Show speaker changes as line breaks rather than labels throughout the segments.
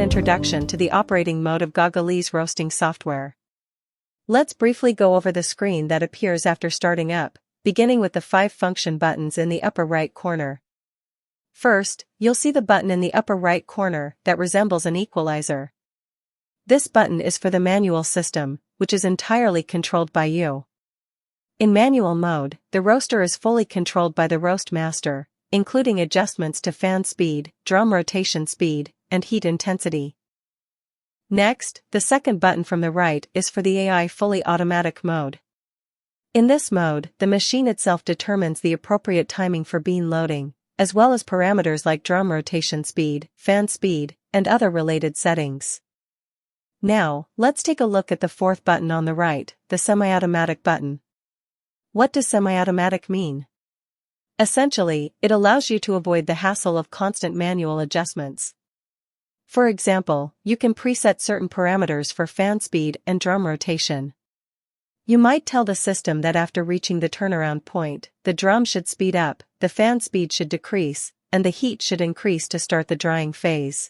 introduction to the operating mode of GOGOLEE's roasting software. Let's briefly go over the screen that appears after starting up, beginning with the 5 function buttons in the upper right corner. First, you'll see the button in the upper right corner that resembles an equalizer. This button is for the manual system, which is entirely controlled by you. In manual mode, the roaster is fully controlled by the roast master, including adjustments to fan speed, drum rotation speed, and heat intensity. Next, the second button from the right is for the AI fully automatic mode. In this mode, the machine itself determines the appropriate timing for bean loading, as well as parameters like drum rotation speed, fan speed, and other related settings. Now, let's take a look at the fourth button on the right, the semi-automatic button. What does semi-automatic mean? Essentially, it allows you to avoid the hassle of constant manual adjustments. For example, you can preset certain parameters for fan speed and drum rotation. You might tell the system that after reaching the turnaround point, the drum should speed up, the fan speed should decrease, and the heat should increase to start the drying phase.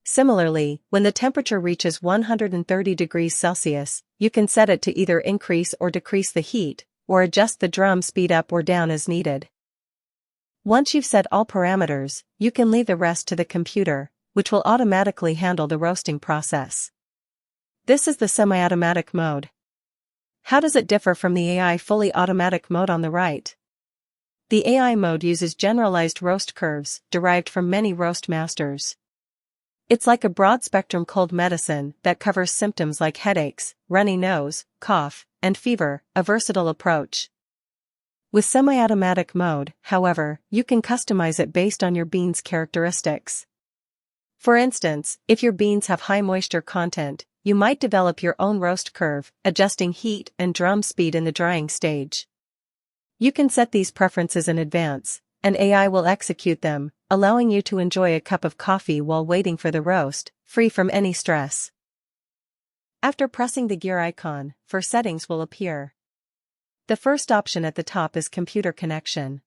Similarly, when the temperature reaches 130 degrees Celsius, you can set it to either increase or decrease the heat, or adjust the drum speed up or down as needed. Once you've set all parameters, you can leave the rest to the computer, which will automatically handle the roasting process. This is the semi-automatic mode. How does it differ from the AI fully automatic mode on the right? The AI mode uses generalized roast curves, derived from many roast masters. It's like a broad-spectrum cold medicine that covers symptoms like headaches, runny nose, cough, and fever, a versatile approach. With semi-automatic mode, however, you can customize it based on your bean's characteristics. For instance, if your beans have high moisture content, you might develop your own roast curve, adjusting heat and drum speed in the drying stage. You can set these preferences in advance, and AI will execute them, allowing you to enjoy a cup of coffee while waiting for the roast, free from any stress. After pressing the gear icon, 4 settings will appear. The first option at the top is computer connection.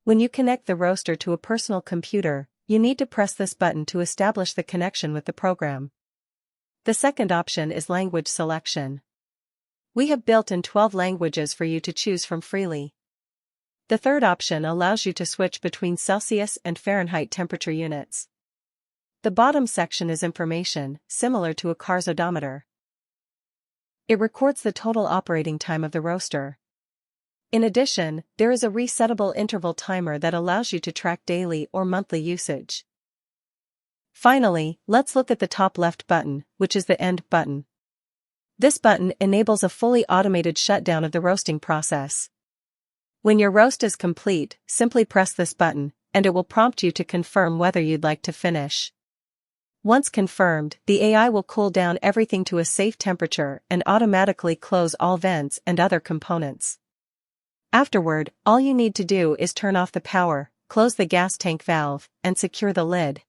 When you connect the roaster to a personal computer, you need to press this button to establish the connection with the program. The second option is language selection. We have built in 12 languages for you to choose from freely. The third option allows you to switch between Celsius and Fahrenheit temperature units. The bottom section is information, similar to a car's odometer. It records the total operating time of the roaster. In addition, there is a resettable interval timer that allows you to track daily or monthly usage. Finally, let's look at the top left button, which is the end button. This button enables a fully automated shutdown of the roasting process. When your roast is complete, simply press this button, and it will prompt you to confirm whether you'd like to finish. Once confirmed, the AI will cool down everything to a safe temperature and automatically close all vents and other components. Afterward, all you need to do is turn off the power, close the gas tank valve, and secure the lid.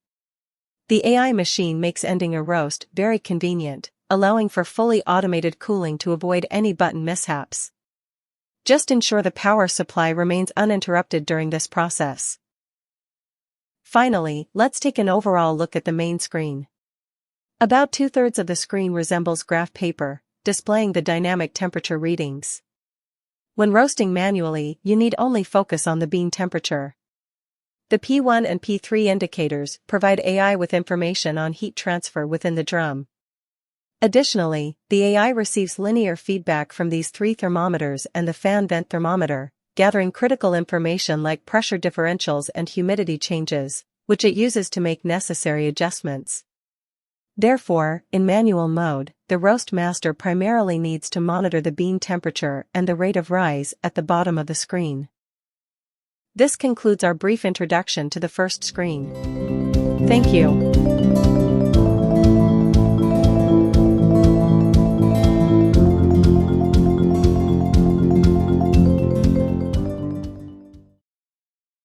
The AI machine makes ending a roast very convenient, allowing for fully automated cooling to avoid any button mishaps. Just ensure the power supply remains uninterrupted during this process. Finally, let's take an overall look at the main screen. About 2/3 of the screen resembles graph paper, displaying the dynamic temperature readings. When roasting manually, you need only focus on the bean temperature. The P1 and P3 indicators provide AI with information on heat transfer within the drum. Additionally, the AI receives linear feedback from these 3 thermometers and the fan vent thermometer, gathering critical information like pressure differentials and humidity changes, which it uses to make necessary adjustments. Therefore, in manual mode, the roast master primarily needs to monitor the bean temperature and the rate of rise at the bottom of the screen. This concludes our brief introduction to the first screen. Thank you.